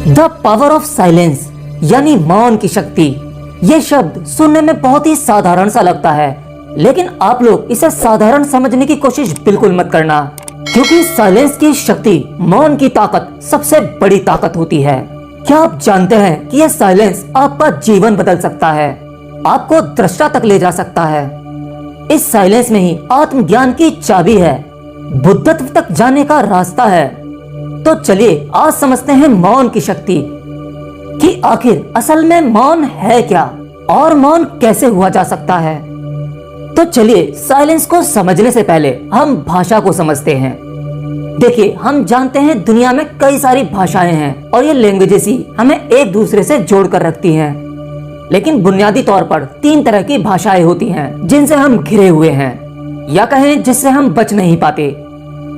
The power of silence यानी मौन की शक्ति। ये शब्द सुनने में बहुत ही साधारण सा लगता है, लेकिन आप लोग इसे साधारण समझने की कोशिश बिल्कुल मत करना, क्योंकि साइलेंस की शक्ति, मौन की ताकत सबसे बड़ी ताकत होती है। क्या आप जानते हैं कि यह साइलेंस आपका जीवन बदल सकता है, आपको दृष्टा तक ले जा सकता है। इस साइलेंस में ही आत्मज्ञान की चाबी है, बुद्धत्व तक जाने का रास्ता है। तो चलिए आज समझते हैं मौन की शक्ति कि आखिर असल में मौन है क्या और मौन कैसे हुआ जा सकता है। तो चलिए साइलेंस को समझने से पहले हम भाषा को समझते हैं। देखिए, हम जानते हैं दुनिया में कई सारी भाषाएं हैं और ये लैंग्वेजेस ही हमें एक दूसरे से जोड़ कर रखती हैं। लेकिन बुनियादी तौर पर 3 तरह की भाषाएं होती हैं जिनसे हम घिरे हुए हैं, या कहें जिससे हम बच नहीं पाते।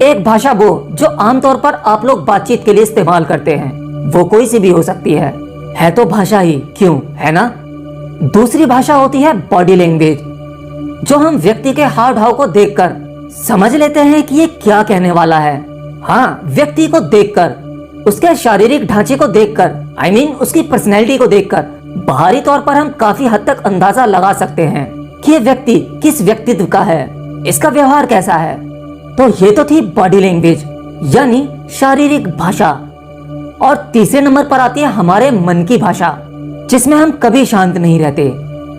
एक भाषा वो जो आमतौर पर आप लोग बातचीत के लिए इस्तेमाल करते हैं, वो कोई सी भी हो सकती है तो भाषा ही क्यों, है ना। दूसरी भाषा होती है बॉडी लैंग्वेज, जो हम व्यक्ति के हाव भाव को देखकर समझ लेते हैं कि ये क्या कहने वाला है। हाँ, व्यक्ति को देखकर, उसके शारीरिक ढांचे को देखकर, उसकी पर्सनैलिटी को देखकर बाहरी तौर पर हम काफी हद तक अंदाजा लगा सकते हैं कि ये व्यक्ति किस व्यक्तित्व का है, इसका व्यवहार कैसा है। तो ये तो थी बॉडी लैंग्वेज यानी शारीरिक भाषा। और तीसरे नंबर पर आती है हमारे मन की भाषा, जिसमें हम कभी शांत नहीं रहते।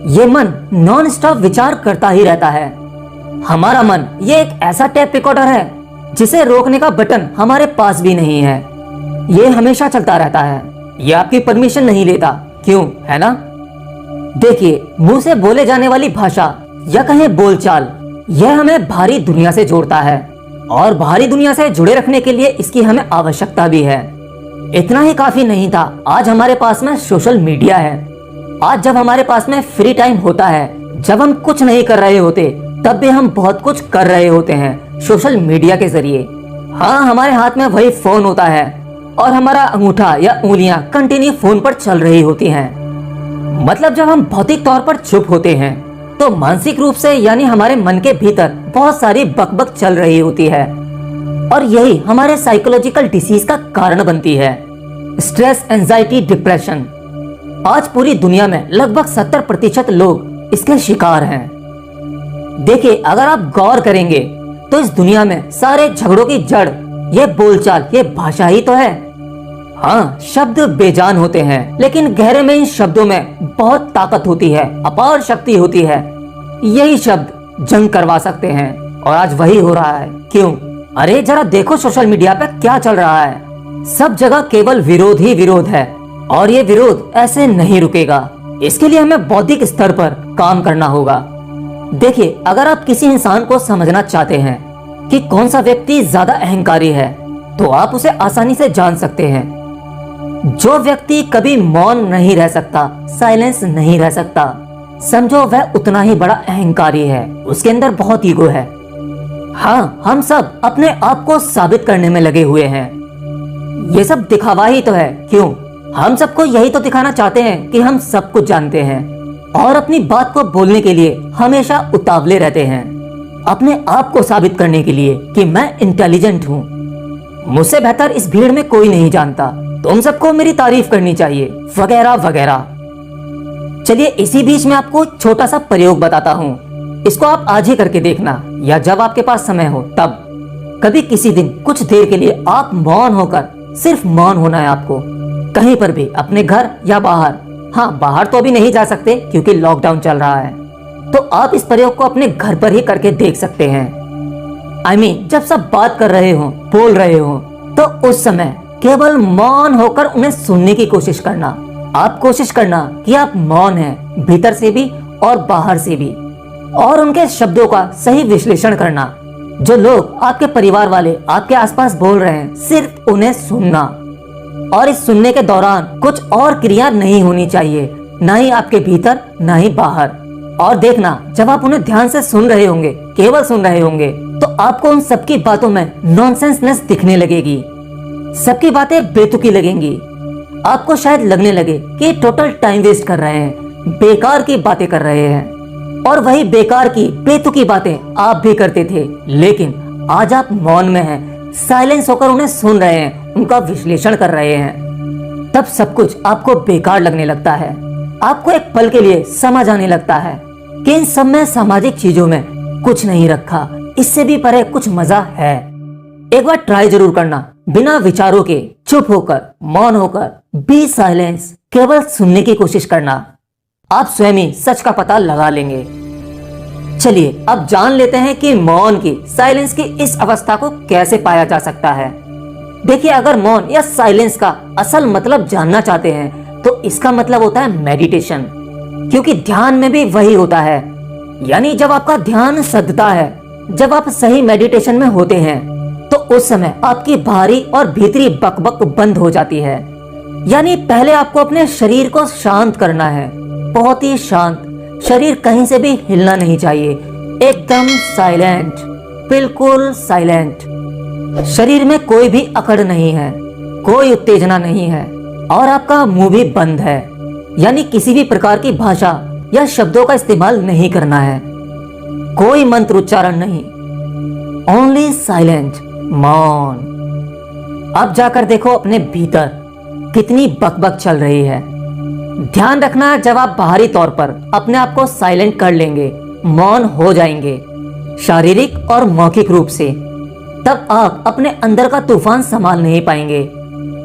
ये मन नॉन स्टॉप विचार करता ही रहता है। हमारा मन ये एक ऐसा टेप रिकॉर्डर है जिसे रोकने का बटन हमारे पास भी नहीं है। ये हमेशा चलता रहता है, ये आपकी परमिशन नहीं लेता, क्यों, है ना। देखिए, मुंह से बोले जाने वाली भाषा या कहें बोलचाल, यह हमें बाहरी दुनिया से जोड़ता है और बाहरी दुनिया से जुड़े रखने के लिए इसकी हमें आवश्यकता भी है। इतना ही काफी नहीं था, आज हमारे पास में सोशल मीडिया है। आज जब हमारे पास में फ्री टाइम होता है, जब हम कुछ नहीं कर रहे होते, तब भी हम बहुत कुछ कर रहे होते हैं सोशल मीडिया के जरिए। हाँ, हमारे हाथ में वही फोन होता है और हमारा अंगूठा या उंगलियां कंटिन्यू फोन पर चल रही होती हैं। मतलब जब हम भौतिक तौर पर चुप होते हैं तो मानसिक रूप से यानी हमारे मन के भीतर बहुत सारी बकबक चल रही होती है, और यही हमारे साइकोलॉजिकल डिसीज का कारण बनती है। Stress, anxiety, depression. आज पूरी दुनिया में लगभग 70% लोग इसके शिकार हैं। देखिए, अगर आप गौर करेंगे तो इस दुनिया में सारे झगड़ों की जड़ ये बोलचाल, ये भाषा ही तो है। हाँ, शब्द बेजान होते हैं, लेकिन गहरे में इन शब्दों में बहुत ताकत होती है, अपार शक्ति होती है। यही शब्द जंग करवा सकते हैं, और आज वही हो रहा है। क्यों? अरे जरा देखो सोशल मीडिया पे क्या चल रहा है। सब जगह केवल विरोध ही विरोध है, और ये विरोध ऐसे नहीं रुकेगा। इसके लिए हमें बौद्धिक स्तर पर काम करना होगा। देखिए, अगर आप किसी इंसान को समझना चाहते हैं कि कौन सा व्यक्ति ज्यादा अहंकारी है, तो आप उसे आसानी से जान सकते हैं। जो व्यक्ति कभी मौन नहीं रह सकता, साइलेंस नहीं रह सकता, समझो वह उतना ही बड़ा अहंकारी है, उसके अंदर बहुत ईगो है। हाँ, हम सब अपने आप को साबित करने में लगे हुए हैं। ये सब दिखावा ही तो है, क्यों? हम सबको यही तो दिखाना चाहते हैं कि हम सब कुछ जानते हैं, और अपनी बात को बोलने के लिए हमेशा उतावले रहते हैं, अपने आप को साबित करने के लिए कि मैं इंटेलिजेंट हूँ, मुझसे बेहतर इस भीड़ में कोई नहीं जानता, तुम सबको मेरी तारीफ करनी चाहिए, वगैरह वगैरह। चलिए, इसी बीच में आपको छोटा सा प्रयोग बताता हूँ। इसको आप आज ही करके देखना, या जब आपके पास समय हो तब। कभी किसी दिन कुछ देर के लिए आप मौन होकर, सिर्फ मौन होना है आपको, कहीं पर भी, अपने घर या बाहर। हाँ, बाहर तो अभी नहीं जा सकते क्योंकि लॉकडाउन चल रहा है, तो आप इस प्रयोग को अपने घर पर ही करके देख सकते हैं। जब सब बात कर रहे हो, बोल रहे हो, तो उस समय केवल मौन होकर उन्हें सुनने की कोशिश करना। आप कोशिश करना कि आप मौन हैं, भीतर से भी और बाहर से भी, और उनके शब्दों का सही विश्लेषण करना। जो लोग आपके परिवार वाले आपके आसपास बोल रहे हैं, सिर्फ उन्हें सुनना, और इस सुनने के दौरान कुछ और क्रिया नहीं होनी चाहिए, ना ही आपके भीतर ना ही बाहर। और देखना, जब आप उन्हें ध्यान से सुन रहे होंगे, केवल सुन रहे होंगे, तो आपको उन सबकी बातों में नॉनसेंसनेस दिखने लगेगी, सबकी बातें बेतुकी लगेंगी। आपको शायद लगने लगे कि टोटल टाइम वेस्ट कर रहे हैं, बेकार की बातें कर रहे हैं, और वही बेकार की बेतुकी बातें आप भी करते थे। लेकिन आज आप मौन में हैं, साइलेंस होकर उन्हें सुन रहे हैं, उनका विश्लेषण कर रहे हैं। तब सब कुछ आपको बेकार लगने लगता है। आपको एक पल के लिए समझ आने लगता है कि इन सब में सामाजिक चीजों में कुछ नहीं रखा, इससे भी परे कुछ मजा है। एक बार ट्राई जरूर करना, बिना विचारों के चुप होकर, मौन होकर, बी साइलेंस, केवल सुनने की कोशिश करना। आप स्वयं ही सच का पता लगा लेंगे। चलिए अब जान लेते हैं कि मौन की, साइलेंस की इस अवस्था को कैसे पाया जा सकता है। देखिए, अगर मौन या साइलेंस का असल मतलब जानना चाहते हैं तो इसका मतलब होता है मेडिटेशन, क्योंकि ध्यान में भी वही होता है। यानी जब आपका ध्यान सधता है, जब आप सही मेडिटेशन में होते हैं, तो उस समय आपकी बाहरी और भीतरी बकबक बंद हो जाती है। यानी पहले आपको अपने शरीर को शांत करना है, बहुत ही शांत। शरीर कहीं से भी हिलना नहीं चाहिए, एकदम साइलेंट, बिल्कुल साइलेंट। शरीर में कोई भी अकड़ नहीं है, कोई उत्तेजना नहीं है, और आपका मुंह भी बंद है। यानी किसी भी प्रकार की भाषा या शब्दों का इस्तेमाल नहीं करना है, कोई मंत्र उच्चारण नहीं, ओनली साइलेंट, मौन। अब जाकर देखो अपने भीतर कितनी बकबक चल रही है। ध्यान रखना, जब आप बाहरी तौर पर अपने आप को साइलेंट कर लेंगे, मौन हो जाएंगे शारीरिक और मौखिक रूप से, तब आप अपने अंदर का तूफान संभाल नहीं पाएंगे,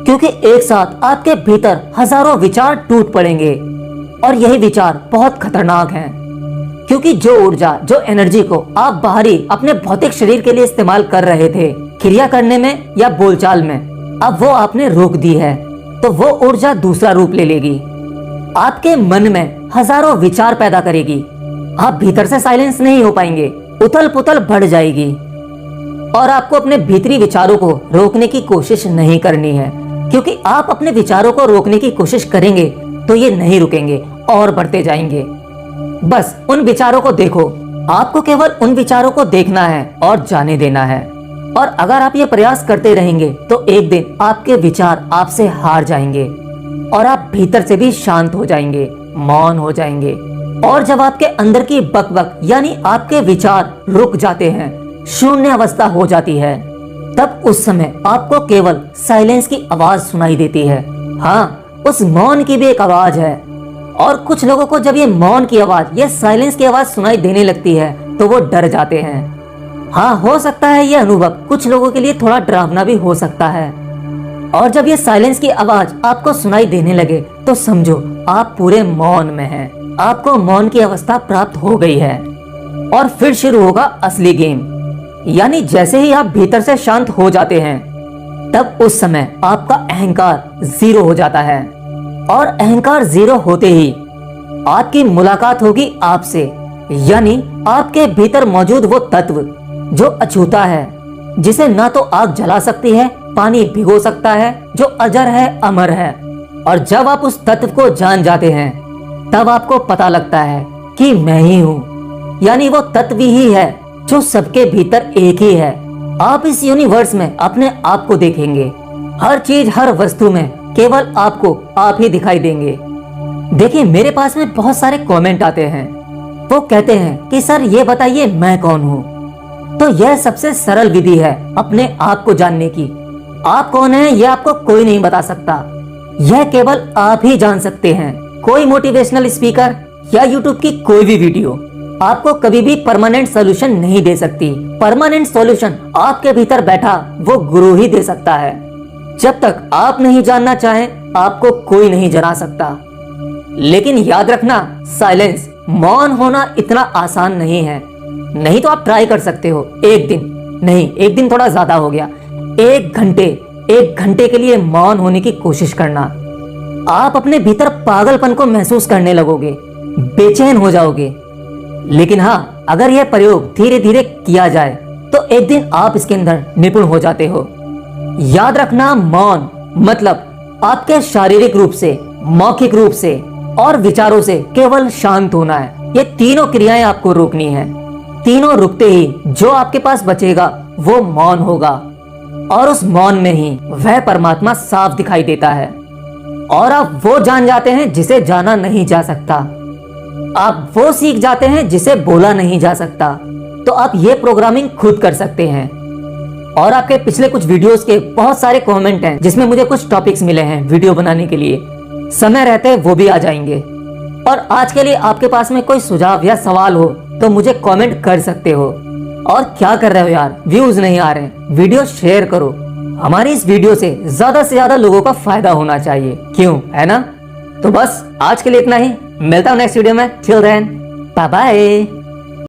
क्योंकि एक साथ आपके भीतर हजारों विचार टूट पड़ेंगे। और यही विचार बहुत खतरनाक हैं, क्योंकि जो ऊर्जा, जो एनर्जी को आप बाहरी अपने भौतिक शरीर के लिए इस्तेमाल कर रहे थे, क्रिया करने में या बोलचाल में, अब वो आपने रोक दी है, तो वो ऊर्जा दूसरा रूप ले लेगी, आपके मन में हजारों विचार पैदा करेगी। आप भीतर से साइलेंस नहीं हो पाएंगे, उथल पुथल बढ़ जाएगी। और आपको अपने भीतरी विचारों को रोकने की कोशिश नहीं करनी है, क्योंकि आप अपने विचारों को रोकने की कोशिश करेंगे तो ये नहीं रुकेंगे और बढ़ते जाएंगे। बस उन विचारों को देखो, आपको केवल उन विचारों को देखना है और जाने देना है। और अगर आप ये प्रयास करते रहेंगे तो एक दिन आपके विचार आपसे हार जाएंगे और आप भीतर से भी शांत हो जाएंगे, मौन हो जाएंगे। और जब आपके अंदर की बकबक यानी आपके विचार रुक जाते हैं, शून्य अवस्था हो जाती है, तब उस समय आपको केवल साइलेंस की आवाज सुनाई देती है। हाँ, उस मौन की भी एक आवाज है। और कुछ लोगों को जब ये मौन की आवाज या साइलेंस की आवाज सुनाई देने लगती है तो वो डर जाते हैं। हाँ, हो सकता है ये अनुभव कुछ लोगों के लिए थोड़ा डरावना भी हो सकता है। और जब ये साइलेंस की आवाज आपको सुनाई देने लगे तो समझो आप पूरे मौन में हैं, आपको मौन की अवस्था प्राप्त हो गई है। और फिर शुरू होगा असली गेम। यानी जैसे ही आप भीतर से शांत हो जाते हैं, तब उस समय आपका अहंकार जीरो हो जाता है। और अहंकार जीरो होते ही आपकी मुलाकात होगी आपसे, यानी आपके भीतर मौजूद वो तत्व जो अछूता है, जिसे ना तो आग जला सकती है, पानी भिगो सकता है, जो अजर है, अमर है। और जब आप उस तत्व को जान जाते हैं, तब आपको पता लगता है कि मैं ही हूँ। यानी वो तत्व ही है जो सबके भीतर एक ही है। आप इस यूनिवर्स में अपने आप को देखेंगे, हर चीज, हर वस्तु में केवल आपको आप ही दिखाई देंगे। देखिए, मेरे पास में बहुत सारे कमेंट आते हैं, वो कहते हैं कि सर ये बताइए मैं कौन हूँ। तो यह सबसे सरल विधि है अपने आप को जानने की। आप कौन हैं यह आपको कोई नहीं बता सकता, यह केवल आप ही जान सकते हैं। कोई मोटिवेशनल स्पीकर या यूट्यूब की कोई भी वीडियो आपको कभी भी परमानेंट सॉल्यूशन नहीं दे सकती। परमानेंट सॉल्यूशन आपके भीतर बैठा वो गुरु ही दे सकता है। जब तक आप नहीं जानना चाहें, आपको कोई नहीं जना सकता। लेकिन याद रखना, साइलेंस, मौन होना इतना आसान नहीं है। नहीं तो आप ट्राई कर सकते हो, एक दिन नहीं, एक दिन थोड़ा ज्यादा हो गया, एक घंटे के लिए मौन होने की कोशिश करना। आप अपने भीतर पागलपन को महसूस करने लगोगे, बेचैन हो जाओगे। लेकिन हाँ, अगर यह प्रयोग धीरे धीरे किया जाए तो एक दिन आप इसके अंदर निपुण हो जाते हो। याद रखना, मौन मतलब आपके शारीरिक रूप से, मौखिक रूप से और विचारों से केवल शांत होना है। ये तीनों क्रियाएं आपको रोकनी है। तीनों रुकते ही जो आपके पास बचेगा वो मौन होगा, और उस मौन में ही वह परमात्मा साफ दिखाई देता है। और आप वो जान जाते हैं जिसे जाना नहीं जा सकता, आप वो सीख जाते हैं जिसे बोला नहीं जा सकता। तो आप ये प्रोग्रामिंग खुद कर सकते हैं। और आपके पिछले कुछ वीडियोस के बहुत सारे कमेंट हैं जिसमें मुझे कुछ टॉपिक्स मिले हैं वीडियो बनाने के लिए। समय रहते वो भी आ जाएंगे। और आज के लिए आपके पास में कोई सुझाव या सवाल हो तो मुझे कमेंट कर सकते हो। और क्या कर रहे हो यार, व्यूज नहीं आ रहे, वीडियो शेयर करो। हमारी इस वीडियो से ज्यादा लोगों का फायदा होना चाहिए, क्यों, है ना? तो बस आज के लिए इतना ही। मिलता हूँ नेक्स्ट वीडियो में। Till then bye bye.